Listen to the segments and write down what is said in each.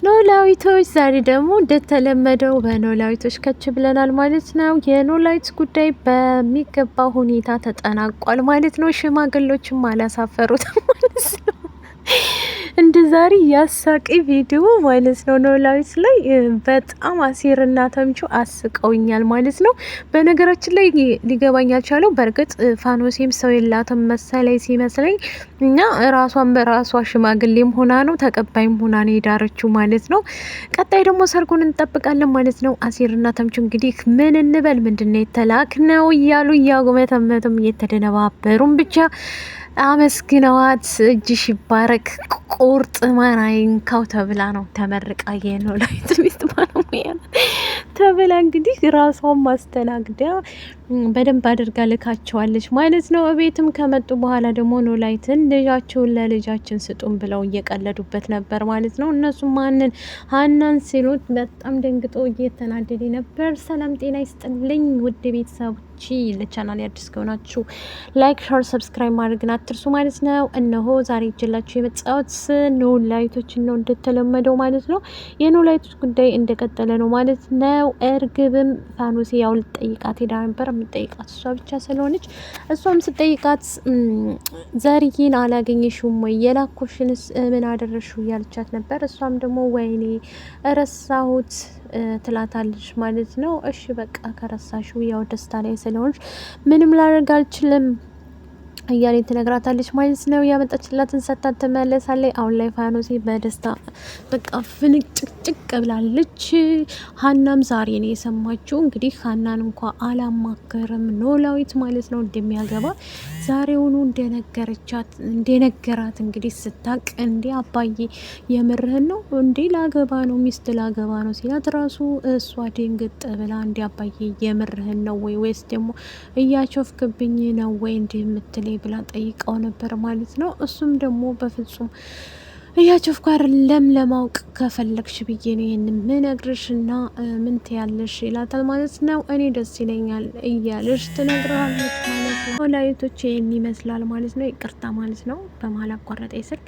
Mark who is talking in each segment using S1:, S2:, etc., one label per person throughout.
S1: ኖላዊቶች ዛሬ ደግሞ እንደተለመደው በኖላዊቶች ከች ብለናል ማለት ነው። የኖላዊት ጉዳይ በሚገባ ሁኔታ ተጠናቋል ማለት ነው። ሽማግሎችም አላሳፈሩትም ማለት ነው። እንደ ዛሬ ያሳቂ ቪዲዮ ማለት ነው። ኖላዊት ላይ በጣም አሴርና ተምቹ አስቀውኛል ማለት ነው። በነገራችን ላይ ሊገባኝ አልቻለው። በእርግጥ ፋኖሴም ሰው የላትም መሰለኝ ሲመስለኝ እና ራሷን በራሷ ሽማግሌም ሆና ነው ተቀባይም ሆና ነው የዳረችው ማለት ነው። ቀጣይ ደግሞ ሰርጉን እንጠብቃለን ማለት ነው። አሴርና ተምቹ እንግዲህ ምን እንበል ምንድነው የተላክ ነው እያሉ እያጉመተመቱም እየተደነባበሩም ብቻ አመስግነዋት እጅሽ ይባረክ ቁርጥ ማናይንካው ተብላ ነው ተመርቃ የኖላዊት ሚስት ባለሙያ ተብላ እንግዲህ ራሷን ማስተናግዳ በደንብ አድርጋ ልካቸዋለች ማለት ነው። ቤትም ከመጡ በኋላ ደግሞ ኖላዊትን ልጃቸውን ለልጃችን ስጡን ብለው እየቀለዱበት ነበር ማለት ነው። እነሱ ማንን ሀናን ሲሉት በጣም ደንግጦ እየተናደደ ነበር። ሰላም ጤና ይስጥልኝ ውድ ቤተሰቦች፣ ለቻናል አዲስ ከሆናችሁ ላይክ፣ ሼር፣ ሰብስክራይብ ማድረግን አትርሱ ማለት ነው። እነሆ ዛሬ ይዤላችሁ የመጣሁት ኖላዊቶችን ነው እንደተለመደው ማለት ነው። የኖላዊቶች ጉዳይ እንደቀጠለ ነው ማለት ነው። እርግብም ፋኖሴ ያው ልጠይቃት ሄዳ ነበር። የምጠይቃት እሷ ብቻ ስለሆነች እሷም ስጠይቃት ዘርዬን አላገኘሽውም ወይ የላኮሽንስ ምን አደረሽው እያለቻት ነበር። እሷም ደግሞ ወይኔ ረሳሁት ትላታለች ማለት ነው። እሺ በቃ ከረሳሽው ያው ደስታ ላይ ስለሆንሽ ምንም ላደርግ አልችልም እያለኝ ትነግራታለች ማለት ነው። ያመጣችላትን ሰታት ትመለሳለች። አሁን ላይ ፋኖሴ በደስታ በቃ ፍንጭቅጭቅ ብላለች። ሀናም ዛሬ ነው የሰማችው። እንግዲህ ሀናን እንኳ አላማከርም ኖላዊት ማለት ነው እንደሚያገባ ዛሬውኑ እንደነገራት እንግዲህ ስታቅ እንዴ አባዬ የምርህን ነው እንዴ ላገባ ነው ሚስት ላገባ ነው ሲላት ራሱ እሷ ድንግጥ ብላ እንዴ አባዬ የምርህን ነው ወይስ ደግሞ እያቾፍክብኝ ነው ወይ እንዴ የምትለኝ ብላ ጠይቀው ነበር ማለት ነው። እሱም ደግሞ በፍጹም እያቾፍኩ አይደለም ለማወቅ ከፈለግሽ ብዬ ነው ይሄን ምነግርሽና ምን ትያለሽ ይላታል ማለት ነው። እኔ ደስ ይለኛል እያለሽ ትነግረዋለች ማለት ነው። ኖላዊቶች ይህን ይመስላል ማለት ነው። ይቅርታ ማለት ነው በመሀል አቋረጠ ስልክ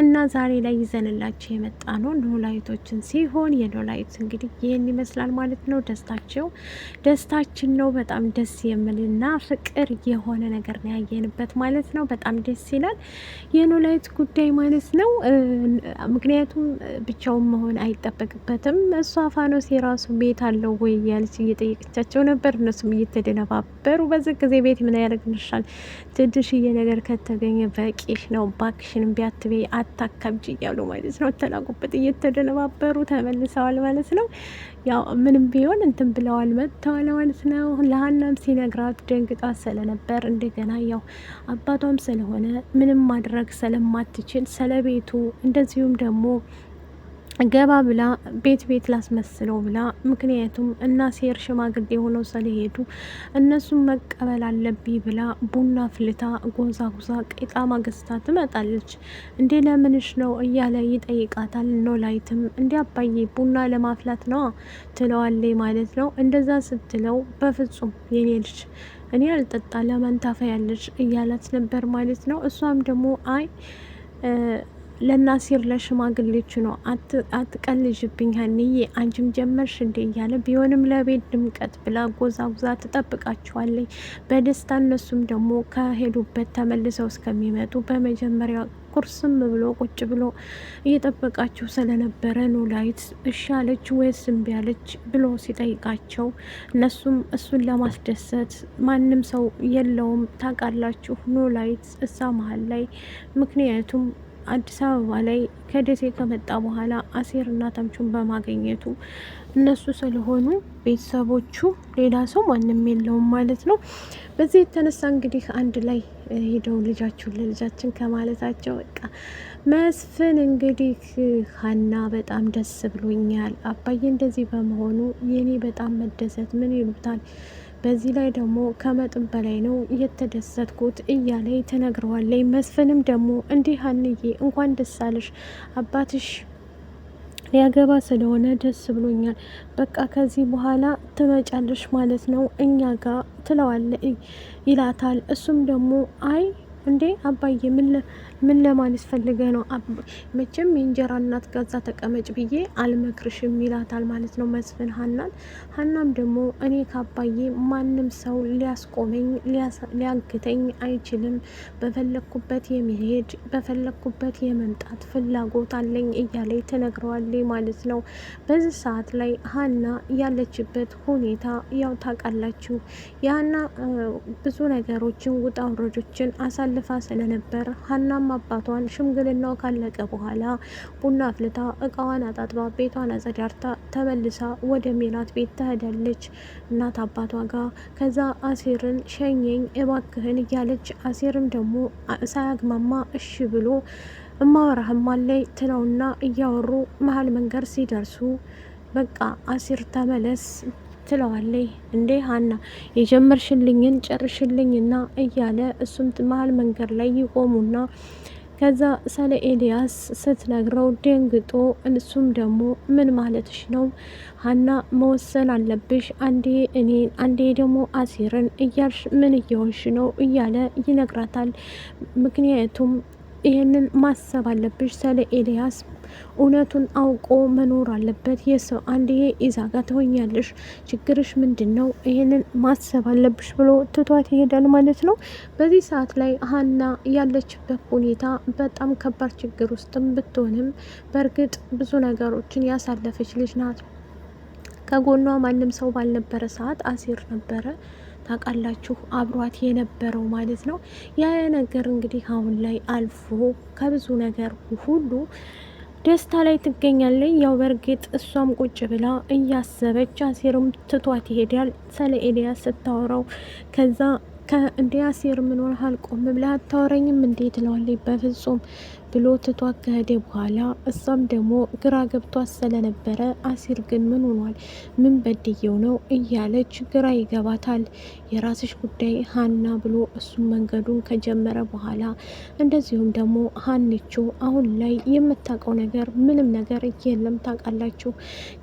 S1: እና ዛሬ ላይ ይዘንላቸው የመጣ ነው ኖላዊቶችን ሲሆን የኖላዊት እንግዲህ ይህን ይመስላል ማለት ነው። ደስታችን ነው። በጣም ደስ የሚልና ፍቅር የሆነ ነገር ነው ያየንበት ማለት ነው። በጣም ደስ ይላል የኖላዊት ጉዳይ ማለት ነው። ምክንያቱም ብቻውን መሆን አይጠበቅበትም። እሷ ፋኖስ የራሱ ቤት አለው ወይ እያለች እየጠየቀቻቸው ነበር። እነሱም እየተደነባበሩ በዚህ ጊዜ ቤት ምን ያደርግልሻል ትንሽዬ ነገር ከተገኘ በቂሽ ነው ባክሽን ቢያትቤ አታካብጅ እያሉ ማለት ነው ተላቁበት እየተደነባበሩ ተመልሰዋል ማለት ነው። ያው ምንም ቢሆን እንትን ብለዋል መጥተዋል ማለት ነው። ለሀናም ሲነግራት ደንግጣ ስለነበር እንደገና ያው አባቷም ስለሆነ ምንም ማድረግ ስለማትችል ስለቤቱ እንደዚሁም ደግሞ ገባ ብላ ቤት ላስመስለው ብላ ምክንያቱም እና ሴር ሽማግሌ ሆነው ስለሄዱ እነሱም መቀበል አለብኝ ብላ ቡና ፍልታ ጎዛ ቄጣማ ገዝታ ትመጣለች። እንዴ ለምንሽ ነው እያለ ይጠይቃታል። ኖላዊትም እንዲ አባዬ ቡና ለማፍላት ነው ትለዋለች ማለት ነው። እንደዛ ስትለው በፍጹም የኔ ልጅ እኔ አልጠጣ ለመንታፈ ያለች እያላት ነበር ማለት ነው። እሷም ደግሞ አይ ለናሲር ለሽማግሌዎቹ ነው አትቀልጅብኝ ሀንዬ አንቺም ጀመርሽ እንዴ እያለ ቢሆንም ለቤት ድምቀት ብላ ጎዛ ትጠብቃቸዋለች በደስታ። እነሱም ደግሞ ከሄዱበት ተመልሰው እስከሚመጡ በመጀመሪያ ቁርስም ብሎ ቁጭ ብሎ እየጠበቃቸው ስለነበረ ኖላዊት እሺ አለች ወይስ እምቢ አለች ብሎ ሲጠይቃቸው እነሱም እሱን ለማስደሰት ማንም ሰው የለውም ታውቃላችሁ ኖላዊት እዛ መሀል ላይ ምክንያቱም አዲስ አበባ ላይ ከደሴ ከመጣ በኋላ አሴርና ተምቹን በማግኘቱ እነሱ ስለሆኑ ቤተሰቦቹ ሌላ ሰው ማንም የለውም ማለት ነው። በዚህ የተነሳ እንግዲህ አንድ ላይ ሄደው ልጃችሁን ለልጃችን ከማለታቸው በቃ መስፍን እንግዲህ ሀና በጣም ደስ ብሎኛል አባዬ እንደዚህ በመሆኑ የኔ በጣም መደሰት ምን ይሉታል በዚህ ላይ ደግሞ ከመጠን በላይ ነው የተደሰትኩት እያለ ተነግረዋለች። መስፍንም ደግሞ እንዲህ ሀንዬ እንኳን ደስ አለሽ አባትሽ ሊያገባ ስለሆነ ደስ ብሎኛል። በቃ ከዚህ በኋላ ትመጫለሽ ማለት ነው እኛ ጋር ትለዋለ ይላታል። እሱም ደግሞ አይ እንዴ አባዬ ምን ለማለት ፈልገ ነው? መቼም የእንጀራ እናት ጋዛ ተቀመጭ ብዬ አልመክርሽም ይላታል ማለት ነው መስፍን ሀናን። ሀናም ደግሞ እኔ ካባዬ ማንም ሰው ሊያስቆመኝ ሊያግተኝ አይችልም፣ በፈለግኩበት የሚሄድ በፈለግኩበት የመምጣት ፍላጎት አለኝ እያለኝ ትነግረዋለች ማለት ነው። በዚህ ሰዓት ላይ ሀና ያለችበት ሁኔታ ያው ታውቃላችሁ። የሀና ብዙ ነገሮችን ውጣ ውረዶችን አሳልፋ ስለነበር ሀናም አባቷን ሽምግልናው ካለቀ በኋላ ቡና አፍልታ እቃዋን አጣጥባ ቤቷን አጸዳርታ ተመልሳ ወደ ሜላት ቤት ትሄዳለች እናት አባቷ ጋር። ከዛ አሴርን ሸኘኝ እባክህን እያለች አሴርም ደግሞ ሳያግማማ እሺ ብሎ እማወራህም አለይ ትለውና እያወሩ መሀል መንገድ ሲደርሱ በቃ አሴር ተመለስ ትለዋለይ። እንዴ ሀና የጀመርሽልኝን ጨርሽልኝና እያለ እሱም መሀል መንገድ ላይ ይቆሙና ከዛ ስለ ኤልያስ ስትነግረው ደንግጦ እሱም ደግሞ ምን ማለትሽ ነው ሀና? መወሰን አለብሽ፣ አንዴ እኔን አንዴ ደግሞ አሴርን እያልሽ ምን እየሆንሽ ነው እያለ ይነግራታል። ምክንያቱም ይህንን ማሰብ አለብሽ ስለ ኤልያስ እውነቱን አውቆ መኖር አለበት። የሰው አንዴ ኢዛጋ ትሆኛለሽ፣ ችግርሽ ምንድን ነው? ይህንን ማሰብ አለብሽ ብሎ ትቷት ይሄዳል ማለት ነው። በዚህ ሰዓት ላይ ሀና ያለችበት ሁኔታ በጣም ከባድ ችግር ውስጥም ብትሆንም በእርግጥ ብዙ ነገሮችን ያሳለፈች ልጅ ናት። ከጎኗ ማንም ሰው ባልነበረ ሰዓት አሲር ነበረ ታውቃላችሁ አብሯት የነበረው ማለት ነው። ያ ነገር እንግዲህ አሁን ላይ አልፎ ከብዙ ነገር ሁሉ ደስታ ላይ ትገኛለች። ያው በእርግጥ እሷም ቁጭ ብላ እያሰበች አሴርም ትቷት ይሄዳል ስለ ኤልያስ ስታወራው። ከዛ እንደ አሴር ምን ሆነሃል? ቆም ብለህ አታወራኝም እንዴ ትለዋለች። በፍጹም ብሎ ትቷት ከሄደ በኋላ እሷም ደግሞ ግራ ገብቷት ስለነበረ አሲር ግን ምን ሆኗል? ምን በድየው ነው እያለች ግራ ይገባታል። የራስሽ ጉዳይ ሀና ብሎ እሱም መንገዱን ከጀመረ በኋላ እንደዚሁም ደግሞ ሀኒቾ አሁን ላይ የምታውቀው ነገር ምንም ነገር የለም ታውቃላችሁ።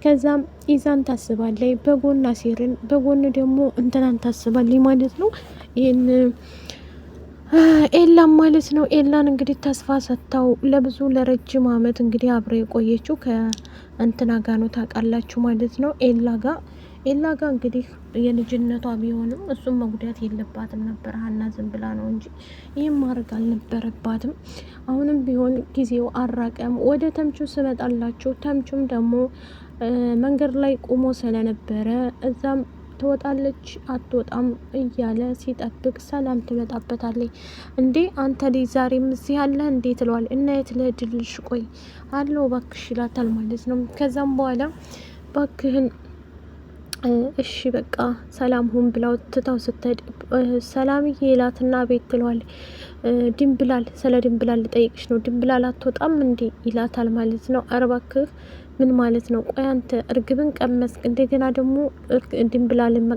S1: ከዛም ኢዛን ታስባለች በጎን አሲርን፣ በጎን ደግሞ እንትናን ታስባለች ማለት ነው። ይህን ኤላን ማለት ነው። ኤላን እንግዲህ ተስፋ ሰጥታው ለብዙ ለረጅም አመት እንግዲህ አብረ የቆየችው ከእንትና ጋ ነው ታውቃላችሁ ማለት ነው። ኤላ ጋ እንግዲህ የልጅነቷ ቢሆንም እሱም መጉዳት የለባትም ነበር። ሀና ዝም ብላ ነው እንጂ ይህም ማድረግ አልነበረባትም። አሁንም ቢሆን ጊዜው አራቀም። ወደ ተምቹ ስመጣላችሁ ተምቹም ደግሞ መንገድ ላይ ቆሞ ስለነበረ እዛም ትወጣለች አትወጣም እያለ ሲጠብቅ ሰላም ትመጣበታለች። እንዴ አንተ ልጅ ዛሬም እዚህ አለ እንዴ ትለዋል። እና የት ልሄድልሽ? ቆይ አለው ባክሽ ይላታል ማለት ነው። ከዛም በኋላ ባክህን እሺ በቃ ሰላም ሁን ብላው ትታው ስትሄድ ሰላምዬ ይላትና ቤት ትለዋል። ድንብላል ስለ ድንብላል ልጠይቅሽ ነው። ድንብላል አትወጣም እንዴ ይላታል ማለት ነው። ኧረ እባክህ ምን ማለት ነው? ቆይ አንተ እርግብን ቀመስክ እንደገና ደግሞ ድንብላልን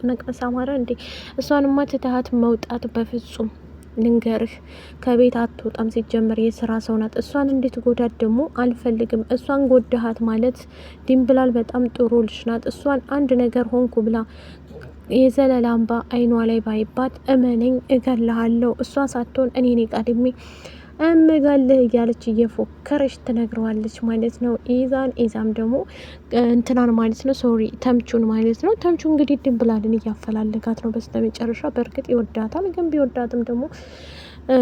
S1: መቅመስ አማረ እንዴ? እሷንማ ትተሃት መውጣት በፍጹም ልንገርህ ከቤት አትወጣም። ሲጀመር የስራ ሰው ናት። እሷን እንዴት ጎዳት ደግሞ አልፈልግም። እሷን ጎዳሃት ማለት ድንብላል በጣም ጥሩ ልጅ ናት። እሷን አንድ ነገር ሆንኩ ብላ የዘለላ አምባ አይኗ ላይ ባይባት እመነኝ እገልሃለሁ። እሷ ሳትሆን እኔ ነኝ ቀድሜ እምጋልህ እያለች እየፎከረች ትነግረዋለች ማለት ነው። ኢዛም ደግሞ እንትናን ማለት ነው ሶሪ ተምቹን ማለት ነው። ተምቹ እንግዲህ ድንብላልን እያፈላለጋት ነው በስተመጨረሻ። በእርግጥ ይወዳታል፣ ግን ቢወዳትም ደግሞ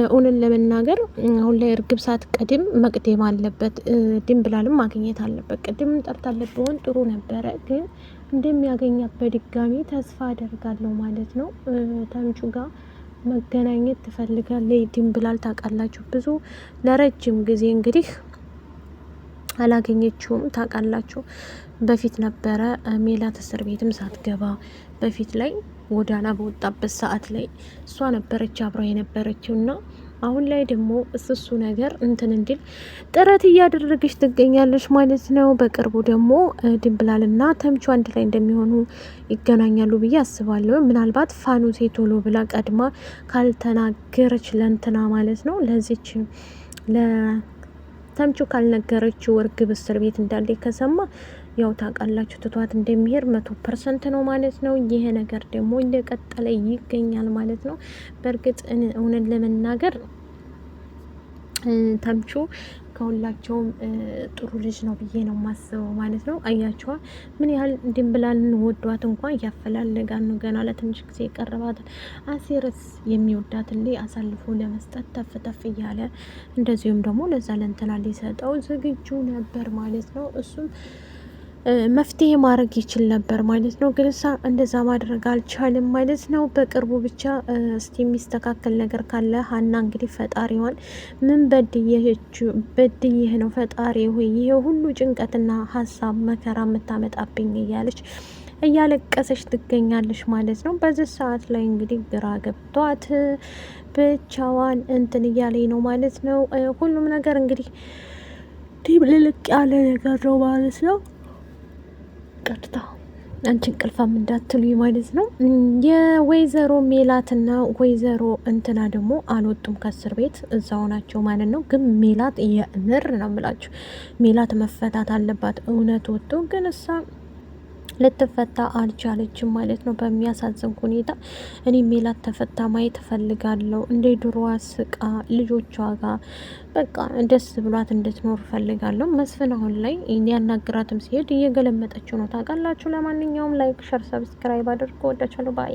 S1: እውንን ለመናገር አሁን ላይ እርግብ ሳትቀድም መቅደም አለበት። ድንብላልን ማግኘት አለበት። ቅድም ጠርታለት ቢሆን ጥሩ ነበረ፣ ግን እንደሚያገኛት በድጋሚ ተስፋ አደርጋለሁ ማለት ነው። ተምቹ ጋር መገናኘት ትፈልጋለች ድንብላል ታውቃላችሁ። ብዙ ለረጅም ጊዜ እንግዲህ አላገኘችውም ታውቃላችሁ። በፊት ነበረ ሜላት እስር ቤትም ሳትገባ በፊት ላይ ጎዳና በወጣበት ሰዓት ላይ እሷ ነበረች አብራ የነበረችው እና አሁን ላይ ደግሞ እሱ ነገር እንትን እንዲል ጥረት እያደረገች ትገኛለች ማለት ነው። በቅርቡ ደግሞ ድንብላልና ተምቹ አንድ ላይ እንደሚሆኑ ይገናኛሉ ብዬ አስባለሁ። ምናልባት ፋኑሴ ቶሎ ብላ ቀድማ ካልተናገረች ለእንትና ማለት ነው ለዚች ለተምቹ ካልነገረችው እርግብ እስር ቤት እንዳለ ከሰማ ያው ታውቃላችሁ ትቷት እንደሚሄድ 100% ነው ማለት ነው። ይሄ ነገር ደግሞ እንደቀጠለ ይገኛል ማለት ነው። በእርግጥ እውነት ለመናገር ተምቹ ከሁላቸውም ጥሩ ልጅ ነው ብዬ ነው ማስበው ማለት ነው። አያችኋ ምን ያህል ድንብላልን ወዷት እንኳን እያፈላለጋን ነው። ገና ለትንሽ ጊዜ የቀረባትን አሴርስ የሚወዳትን ላይ አሳልፎ ለመስጠት ተፍ ተፍ እያለ እንደዚሁም ደግሞ ለዛ ለእንትና ሊሰጠው ዝግጁ ነበር ማለት ነው። እሱም መፍትሄ ማድረግ ይችል ነበር ማለት ነው። ግን እሷ እንደዛ ማድረግ አልቻልም ማለት ነው። በቅርቡ ብቻ እስቲ የሚስተካከል ነገር ካለ ሀና እንግዲህ ፈጣሪዋን ምን በድዬህ ነው ፈጣሪ ሆይ ይሄ ሁሉ ጭንቀትና ሀሳብ መከራ የምታመጣብኝ እያለች እያለቀሰች ትገኛለች ማለት ነው። በዚህ ሰዓት ላይ እንግዲህ ግራ ገብቷት ብቻዋን እንትን እያለኝ ነው ማለት ነው። ሁሉም ነገር እንግዲህ ልልቅ ያለ ነገር ነው ማለት ነው። ቀጥታ አንቺ እንቅልፋም እንዳትሉኝ ማለት ነው። የወይዘሮ ሜላትና ወይዘሮ እንትና ደግሞ አልወጡም ከእስር ቤት እዛው ናቸው ማለት ነው። ግን ሜላት የምር ነው የምላችሁ ሜላት መፈታት አለባት። እውነት ወጥቶ ግን እሳ ልትፈታ አልቻለችም ማለት ነው። በሚያሳዝን ሁኔታ እኔ ሜላት ተፈታ ማየት እፈልጋለሁ። እንደ ድሮዋ ስቃ ልጆቿ ጋር በቃ ደስ ብሏት እንድትኖር እፈልጋለሁ። መስፍን አሁን ላይ ያናግራትም ሲሄድ እየገለመጠችው ነው ታውቃላችሁ። ለማንኛውም ላይክ፣ ሸር፣ ሰብስክራይብ አድርጎ ወዳችኋለሁ ባይ